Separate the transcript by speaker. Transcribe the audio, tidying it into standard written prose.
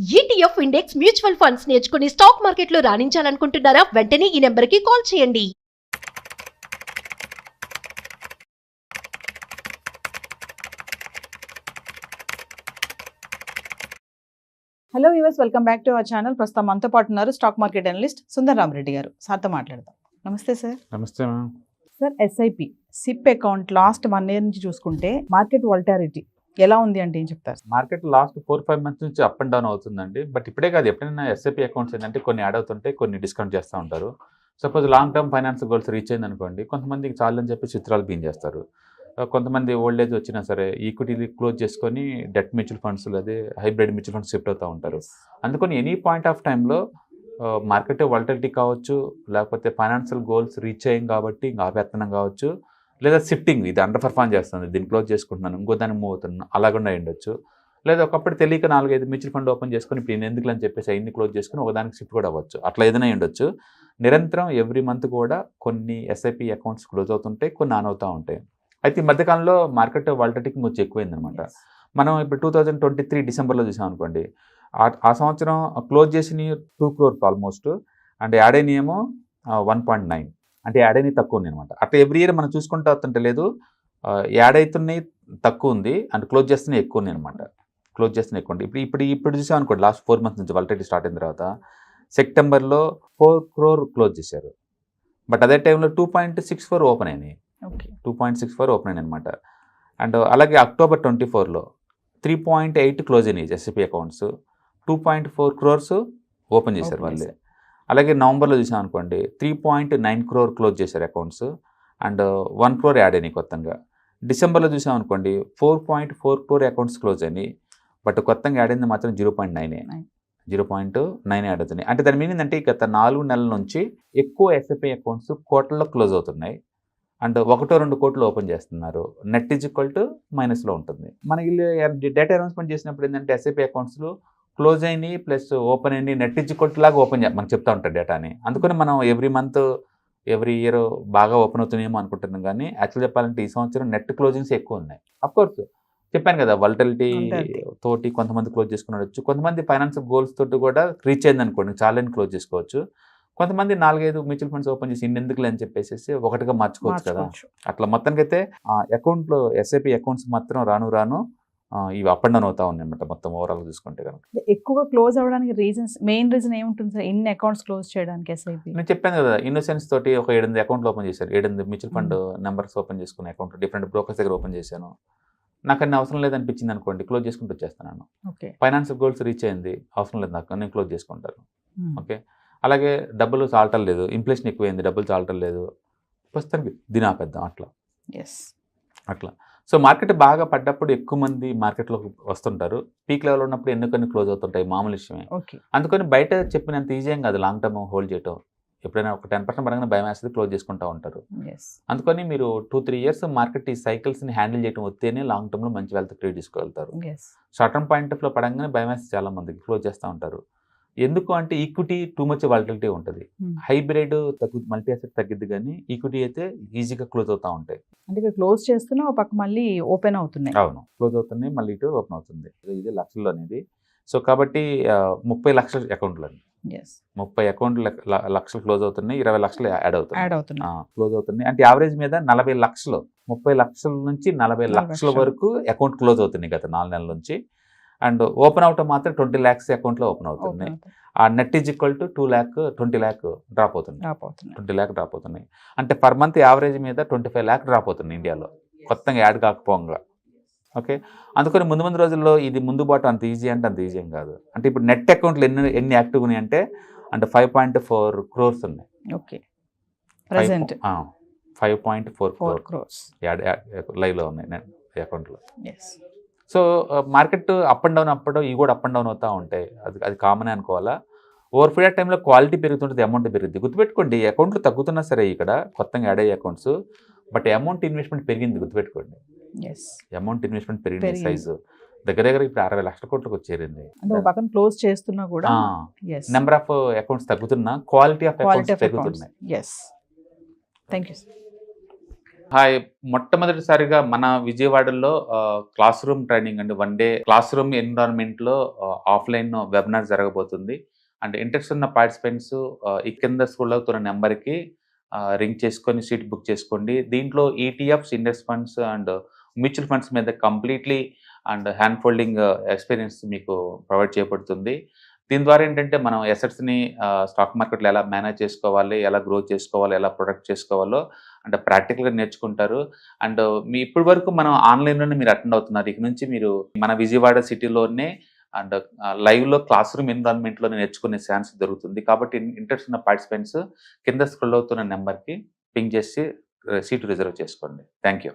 Speaker 1: ETF index mutual funds నేర్చుకుని stock మార్కెట్లో రాణించాలనుకుంటున్నారా? వెంటనే ఈ నెంబర్కి కాల్ చేయండి.
Speaker 2: Hello viewers, welcome back to our channel. ప్రస్తుతం మనతో పాటు ఉన్నారు stock market analyst Sundar Rama Reddy గారు. సార్తో మాట్లాడదాం. నమస్తే సార్.
Speaker 3: నమస్తే ma'am.
Speaker 2: Sir, SIP SIP account last 1 year నుంచి చూసుకుంటే మార్కెట్ వాలటాలిటీ ఎలా ఉంది అంటే ఏం చెప్తారు?
Speaker 3: మార్కెట్ లాస్ట్ 4-5 months నుంచి అప్ అండ్ డౌన్ అవుతుందండి. బట్ ఇప్పుడే కాదు, ఎప్పుడైనా ఎస్ఐపి అకౌంట్స్ ఏంటంటే కొన్ని యాడ్ అవుతుంటే కొన్ని డిస్కౌంట్ చేస్తూ ఉంటారు. Suppose long term finance goals reach అయింది అనుకోండి, కొంతమందికి చాలని చెప్పి చిత్రాలు బీన్ చేస్తారు. కొంతమంది ఓల్డ్ ఏజ్ వచ్చినా సరే ఈక్విటీ క్లోజ్ చేసుకొని డెట్ మ్యూచువల్ ఫండ్స్ అదే హైబ్రిడ్ మ్యూచువల్ ఫండ్స్ షిఫ్ట్ అవుతూ ఉంటారు. అందుకని ఎనీ పాయింట్ ఆఫ్ టైంలో మార్కెట్ వాలటిలిటీ కావచ్చు, లేకపోతే ఫైనాన్షియల్ గోల్స్ రీచ్ అయ్యాం కాబట్టి ఇంకా ఆపేత్తనం కావచ్చు, లేదా షిఫ్టింగ్ ఇది అండర్ పర్ఫార్మ్ చేస్తుంది, దీన్ని క్లోజ్ చేసుకుంటున్నాను ఇంకో దాన్ని మూవ్ అవుతున్నాను అలాగకుండా ఉండొచ్చు. లేదా ఒకప్పుడు తెలియక 4-5 మ్యూచువల్ ఫండ్ ఓపెన్ చేసుకొని ఇప్పుడు ఎందుకు అని చెప్పేసి అన్ని క్లోజ్ చేసుకుని ఒకదానికి షిఫ్ట్ కూడా అవ్వచ్చు. అట్లా ఏదైనా ఉండొచ్చు. నిరంతరం ఎవ్రీ మంత్ కూడా కొన్ని ఎస్ఐపి అకౌంట్స్ క్లోజ్ అవుతుంటాయి, కొన్ని ఆన్ అవుతూ ఉంటాయి. అయితే ఈ మధ్యకాలంలో మార్కెట్ వాలటిలిటీ కొంచెం ఎక్కువైందనమాట. మనం ఇప్పుడు 2023 డిసెంబర్లో చూసాం అనుకోండి, ఆ సంవత్సరం క్లోజ్ చేసిన 2 crore ఆల్మోస్ట్, అండ్ యాడ్ అయిన ఏమో 1.9, అంటే యాడ్ అయినవి తక్కువ ఉంది అనమాట. అట్లా ఎవ్రీ ఇయర్ మనం చూసుకుంటూ వస్తుంటే లేదు, యాడ్ అవుతున్నాయి తక్కువ ఉంది, అండ్ క్లోజ్ చేస్తున్నాయి ఎక్కువ ఉంది అనమాట. క్లోజ్ చేస్తున్నాయి ఎక్కువ ఉంది. ఇప్పుడు చూసాం అనుకోండి, లాస్ట్ 4 months నుంచి వాలటిలిటీ స్టార్ట్ అయిన తర్వాత సెప్టెంబర్లో 4 crore క్లోజ్ చేశారు. బట్ అదే టైంలో 2.64 ఓపెన్ అయినాయి. 2.64 ఓపెన్ అయినాయి అనమాట. అండ్ అలాగే అక్టోబర్ 24లో 3.8 క్లోజ్ అయినాయి ఎస్ఐపి అకౌంట్స్, 2.4 crores ఓపెన్ చేశారు వాళ్ళే. అలాగే నవంబర్లో చూసాం అనుకోండి 3.9 crore క్లోజ్ చేశారు అకౌంట్స్, అండ్ 1 crore యాడ్ అయినాయి కొత్తగా. డిసెంబర్లో చూసాం అనుకోండి 4.4 crore అకౌంట్స్ క్లోజ్ అయినాయి, బట్ కొత్తగా యాడ్ అయింది మాత్రం 0.9 యాడ్ అవుతున్నాయి. అంటే దాని మీనింగ్ అంటే గత 4 నెలల నుంచి ఎక్కువ ఎస్ఐపి అకౌంట్స్ కోట్లలో క్లోజ్ అవుతున్నాయి, అండ్ 1-2 కోట్లు ఓపెన్ చేస్తున్నారు. నెట్ ఈజ్ ఈక్వల్ టు మైనస్లో ఉంటుంది. మన వీళ్ళు డేటా అనౌన్స్మెంట్ చేసినప్పుడు ఏంటంటే ఎస్ఐపి అకౌంట్స్లో క్లోజ్ అయినాయి ప్లస్ ఓపెన్ అయినాయి నెట్ ఈజ్ ఈక్వల్ టు లాగా ఓపెన్ మనకు చెప్తా ఉంటారు డేటాని. అందుకని మనం ఎవ్రీ మంత్ ఎవ్రీ ఇయర్ బాగా ఓపెన్ అవుతున్నాయేమో అనుకుంటున్నాం, కానీ యాక్చువల్ చెప్పాలంటే ఈ సంవత్సరం నెట్ క్లోజింగ్స్ ఎక్కువ ఉన్నాయి. అఫ్కోర్స్ చెప్పాను కదా, వాలటిలిటీ తోటి కొంతమంది క్లోజ్ చేసుకుని ఉండొచ్చు, కొంతమంది ఫైనాన్షియల్ గోల్స్ తోటి కూడా రీచ్ అయింది అనుకోండి చాలని క్లోజ్ చేసుకోవచ్చు. కొంతమంది 4-5 మ్యూచువల్ ఫండ్స్ ఓపెన్ చేసి ఎందుకులే అని చెప్పేసి ఒకటిగా మార్చుకోవచ్చు కదా. అట్లా మొత్తానికి అయితే అకౌంట్లో ఎస్ఐపి అకౌంట్స్ మాత్రం రాను ఇవి అప్ అండ్ డౌన్ అవుతా ఉన్నాయి అనమాట. మొత్తం ఓవరాల్ చూసుకుంటే కనుక
Speaker 2: ఎక్కువగా క్లోజ్ అవ్వడానికి మెయిన్ రీజన్ ఏముంటుంది సార్ ఇన్ని అకౌంట్స్ క్లోజ్ చేయడానికి? ఎస్ఐపి
Speaker 3: నేను చెప్పాను కదా, ఇన్నోసెన్స్ తోటి ఒక 7 అకౌంట్లు ఓపెన్ చేశారు. 7 మ్యూచువల్ ఫండ్ నెంబర్స్ ఓపెన్ చేసుకునే అకౌంట్ డిఫరెంట్ బ్రోకర్స్ దగ్గర ఓపెన్ చేశాను. నాకు అన్ని అవసరం లేదనిపించింది అనుకోండి, క్లోజ్ చేసుకుంటూ వచ్చేస్తాను. ఫైనాన్షియల్ గోల్స్ రీచ్ అయింది, అవసరం లేదు నాకు, నేను క్లోజ్ చేసుకుంటాను. ఓకే. అలాగే డబ్బులు చాలటం లేదు, ఇన్ఫ్లేషన్ ఎక్కువైంది, డబ్బులు చాలటం లేదు, ప్రస్తుతానికి దీని ఆపేద్దాం అట్లా. సో మార్కెట్ బాగా పడ్డప్పుడు ఎక్కువ మంది మార్కెట్లోకి వస్తుంటారు, పీక్ లెవెల్ ఉన్నప్పుడు ఎన్నికన్ని క్లోజ్ అవుతుంటాయి, మామూలు విషయమే. అందుకని బయట చెప్పినంత ఈజీ ఏం కాదు లాంగ్ టర్మ్ హోల్డ్ చేయటం. ఎప్పుడైనా ఒక 10% పడగానే భయం వేస్తుంది, క్లోజ్ చేసుకుంటూ ఉంటారు. అందుకని మీరు 2-3 years మార్కెట్ ఈ సైకిల్స్ని హ్యాండిల్ చేయడం వస్తేనే లాంగ్ టర్మ్లో మంచి వెల్త్ క్రియేట్ చేసుకోగలుగుతారు. షార్ట్ టర్మ్ పాయింట్ ఆఫ్లో పడంగానే భయం వేస్తే చాలా మందికి క్లోజ్ చేస్తూ ఉంటారు. ఎందుకు అంటే ఈక్విటీ టూ మచ్ వాలటిలిటీ ఉంటుంది, హైబ్రిడ్ మల్టీ అసెట్ తగ్గిద్ది, కానీ ఈక్విటీ అయితే ఈజీగా క్లోజ్ అవుతూ ఉంటాయి.
Speaker 2: అంటే క్లోజ్ చేస్తున్నా ఒక పక్క మళ్ళీ ఓపెన్ అవుతున్నాయి.
Speaker 3: అవును, క్లోజ్ అవుతున్నాయి, మళ్ళీ ఇటు ఓపెన్ అవుతుంది. ఇది లక్షల్లో అనేది. సో కాబట్టి 30 లక్షల అకౌంట్లు అండి, 30 అకౌంట్లు లక్షలు క్లోజ్ అవుతున్నాయి, 20 లక్షలు యాడ్ అవుతున్నాయి, క్లోజ్ అవుతున్నాయి. అంటే యావరేజ్ మీద 40 లక్షలు, 30 లక్షల నుంచి 40 లక్షల వరకు అకౌంట్ క్లోజ్ అవుతున్నాయి గత 4 నెలల నుంచి. అండ్ ఓపెన్ అవటం మాత్రం 20 lakhs అకౌంట్లో ఓపెన్ అవుతుంది. ఆ net is equal to 20 lakh drop అవుతుంది, 20 lakh డ్రాప్ అవుతున్నాయి. అంటే పర్ మంత్ యావరేజ్ మీద 25 lakh డ్రాప్ అవుతుంది ఇండియాలో, కొత్తగా యాడ్ కాకపోగా. ఓకే. అందుకని ముందు రోజుల్లో ఇది ముందు బాటు అంత ఈజీ అంటే అంత ఈజీ ఏం కాదు. అంటే ఇప్పుడు నెట్ అకౌంట్లు ఎన్ని యాక్టివ్ ఉన్నాయి అంటే 5.4 crores ఉన్నాయి.
Speaker 2: ఓకే. ప్రెజెంట్
Speaker 3: 5.4 crores యాడ్ లైవ్లో ఉన్నాయి నెట్ అకౌంట్లో. So market up and down ఇవి కూడా అప్ అండ్ డౌన్ అవుతూ ఉంటాయి, అది కామనే అనుకోవాలా. ఓవర్ పీరియడ్ టైంలో క్వాలిటీ పెరుగుతుంటుంది, అమౌంట్ పెరుగుద్ది. గుర్తుపెట్టుకోండి, అకౌంట్లు తగ్గుతున్నా సరే ఇక్కడ కొత్తగా యాడ్ అయ్యే అకౌంట్స్, బట్ అమౌంట్ ఇన్వెస్ట్మెంట్ పెరిగింది. గుర్తుపెట్టుకోండి, అమౌంట్ ఇన్వెస్ట్మెంట్ పెరిగింది, సైజు దగ్గర ఇప్పుడు 60 లక్షల కోట్లకు వచ్చేరింది.
Speaker 2: క్లోజ్ చేస్తున్నా కూడా
Speaker 3: నెంబర్ ఆఫ్ అకౌంట్స్ తగ్గుతున్నా, క్వాలిటీ ఆఫ్ అకౌంట్స్ పెరుగుతున్నాయి.
Speaker 2: Thank you.
Speaker 3: హాయ్, మొట్టమొదటిసారిగా మన విజయవాడలో క్లాస్ రూమ్ ట్రైనింగ్ అండి, 1 డే క్లాస్ రూమ్ ఎన్విరాన్మెంట్లో ఆఫ్లైన్ వెబినార్ జరగబోతుంది. అండ్ ఇంట్రెస్ట్ ఉన్న పార్టిసిపెంట్స్ ఈ కింద స్క్రోల్ అవుతున్న నెంబర్కి రింగ్ చేసుకొని సీట్ బుక్ చేసుకోండి. దీంట్లో ETFs, index funds and mutual funds మీద completely and hand holding experience మీకు ప్రొవైడ్ చేయబడుతుంది. దీని ద్వారా ఏంటంటే మనం ఎసెట్స్ని స్టాక్ మార్కెట్లో ఎలా మేనేజ్ చేసుకోవాలి, ఎలా గ్రో చేసుకోవాలి, ఎలా ప్రొటెక్ట్ చేసుకోవాలో అంటే ప్రాక్టికల్గా నేర్చుకుంటారు. అండ్ ఇప్పటి వరకు మనం ఆన్లైన్లోనే మీరు అటెండ్ అవుతున్నారు. ఇక నుంచి మీరు మన విజయవాడ సిటీలోనే అండ్ లైవ్లో క్లాస్ రూమ్ ఎన్విరాన్మెంట్లో నేర్చుకునే ఛాన్స్ దొరుకుతుంది. కాబట్టి ఇంట్రెస్ట్ ఉన్న పార్టిసిపెంట్స్ కింద స్క్రోల్ అవుతున్న నెంబర్కి పింగ్ చేసి సీటు రిజర్వ్ చేసుకోండి. Thank you.